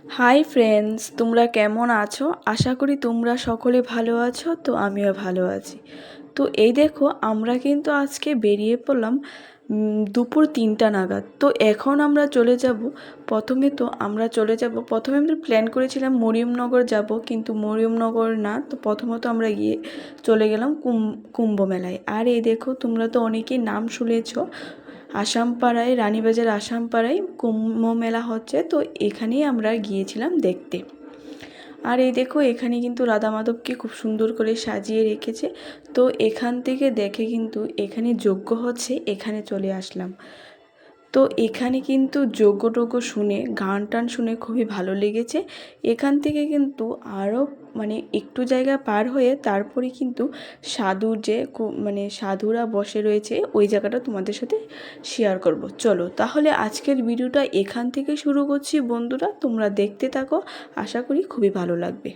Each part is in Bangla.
হাই ফ্রেন্ডস, তোমরা কেমন আছো? আশা করি তোমরা সকলে ভালো আছো। তো আমিও ভালো আছি। তো এই দেখো, আমরা কিন্তু আজকে বেরিয়ে পড়লাম দুপুর 3টা নাগাদ। তো এখন আমরা চলে যাব, প্রথমে আমরা প্ল্যান করেছিলাম মরিয়মনগর যাব, কিন্তু মরিয়মনগর না, তো প্রথমত আমরা গিয়ে চলে গেলাম কুম্ভ মেলায়। আর এই দেখো, তোমরা তো অনেকেই নাম শুনেছো, আসামপাড়ায়, রানীবাজার আসামপাড়ায় কুম্ভ মেলা হচ্ছে। তো এখানেই আমরা গিয়েছিলাম দেখতে। আর এই দেখো, এখানে কিন্তু রাধা মাধবকে খুব সুন্দর করে সাজিয়ে রেখেছে। তো এখান থেকে দেখে কিন্তু এখানে যজ্ঞ হচ্ছে, এখানে চলে আসলাম। তো এখানে কিন্তু যজ্ঞ শুনে, গান টান শুনে খুবই ভালো লেগেছে। এখান থেকে কিন্তু আরও একটু জায়গা পার হয়ে তারপরে কিন্তু সাধুরা বসে রয়েছে, ওই জায়গাটা তোমাদের সাথে শেয়ার করব। চলো তাহলে আজকের ভিডিওটা এখান থেকে শুরু করছি বন্ধুরা, তোমরা দেখতে থাকো, আশা করি খুবই ভালো লাগবে।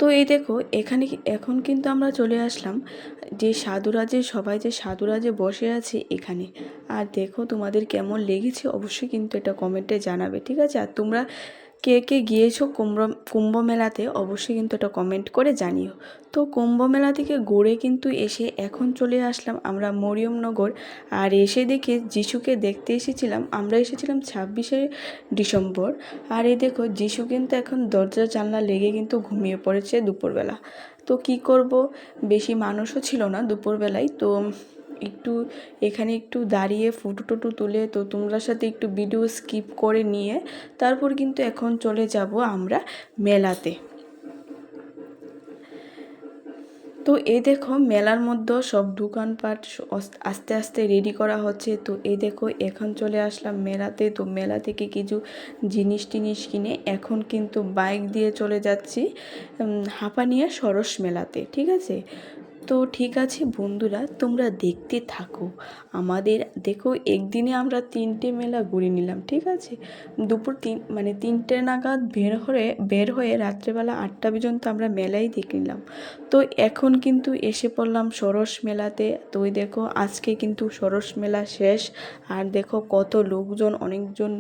তো এই দেখো, এখন কিন্তু আমরা চলে আসলাম যে সাধুরা যে বসে আছে এখানে। আর দেখো, তোমাদের কেমন লেগেছে অবশ্যই কিন্তু এটা কমেন্টে জানাবে, ঠিক আছে? আর তোমরা কে কে গিয়েছো কুম্ভ মেলাতে অবশ্যই কিন্তু এটা কমেন্ট করে জানিও। তো কুম্ভ মেলা থেকে ঘুরে কিন্তু এসে এখন চলে আসলাম আমরা মরিয়মনগর। আর এসে দেখে যিশুকে দেখতে এসেছিলাম, আমরা এসেছিলাম 26শে ডিসেম্বর। আর এই দেখো, যিশু কিন্তু এখন দরজা জানলা লেগে কিন্তু ঘুমিয়ে পড়েছে দুপুরবেলা। তো কি করব, বেশি মানুষও ছিল না দুপুরবেলায়। তো এখানে একটু দাঁড়িয়ে ফটো টটো তুলে তো তোমরা সাথে একটু ভিডিও স্কিপ করে নিয়ে তারপর কিন্তু এখন চলে যাব আমরা মেলাতে। তো এই দেখো, মেলার মধ্যে সব দোকানপাট আস্তে আস্তে রেডি করা হচ্ছে। তো এই দেখো, এখন চলে আসলাম মেলাতে। তো মেলা থেকে কিছু জিনিস টিনিস কিনে এখন কিন্তু বাইক দিয়ে চলে যাচ্ছি হাঁপানিয়া সরস মেলাতে, ঠিক আছে? তো ঠিক আছে বন্ধুরা, তোমরা দেখতে থাকো। আমাদের দেখো, একদিনে আমরা 3টে মেলা ঘুরে নিলাম, ঠিক আছে? দুপুর 3টে নাগাদ বের হয়ে রাত্রেবেলা 8টা পর্যন্ত আমরা মেলাই দেখে নিলাম। তো এখন কিন্তু এসে পড়লাম সরস মেলাতে। তো ওই দেখো, আজকে কিন্তু সরস মেলা শেষ। আর দেখো কত লোকজন, অনেকজন,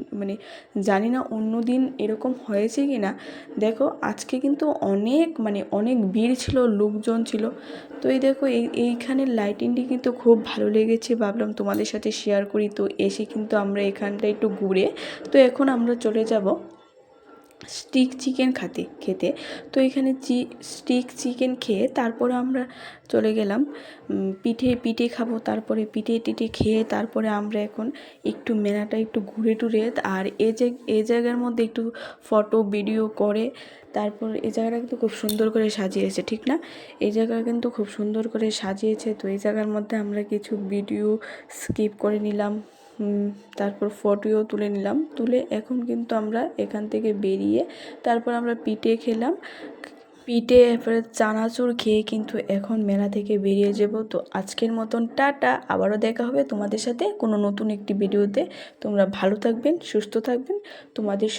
জানি না অন্য দিন এরকম হয়েছে কি না। দেখো আজকে কিন্তু অনেক ভিড় ছিল, লোকজন ছিল। তো এই দেখো, এইখানের লাইটিংটি কিন্তু খুব ভালো লেগেছে, ভাবলাম তোমাদের সাথে শেয়ার করি। তো এসে কিন্তু আমরা এখানটা একটু ঘুরে, তো এখন আমরা চলে যাব স্টিক চিকেন খেতে। তো এখানে স্টিক চিকেন খেয়ে তারপরে আমরা চলে গেলাম পিঠে খাবো। তারপরে পিঠে খেয়ে তারপরে আমরা এখন একটু মেলাটা একটু ঘুরে টুরে, আর এই জায়গার মধ্যে একটু ফটো ভিডিও করে তারপর এই জায়গাটা কিন্তু খুব সুন্দর করে সাজিয়েছে, ঠিক না? এই জায়গা কিন্তু খুব সুন্দর করে সাজিয়েছে। তো এই জায়গার মধ্যে আমরা কিছু ভিডিও স্কিপ করে নিলাম, তারপর ফটোও তুলে নিলাম। তুলে এখন কিন্তু আমরা এখান থেকে বেরিয়ে তারপর আমরা পিঠে খেলাম। এরপরে চানাচুর খেয়ে কিন্তু এখন মেলা থেকে বেরিয়ে যাব। তো আজকের মতন টাটা, আবারও দেখা হবে তোমাদের সাথে কোনো নতুন একটি ভিডিওতে। তোমরা ভালো থাকবেন, সুস্থ থাকবেন, তোমাদের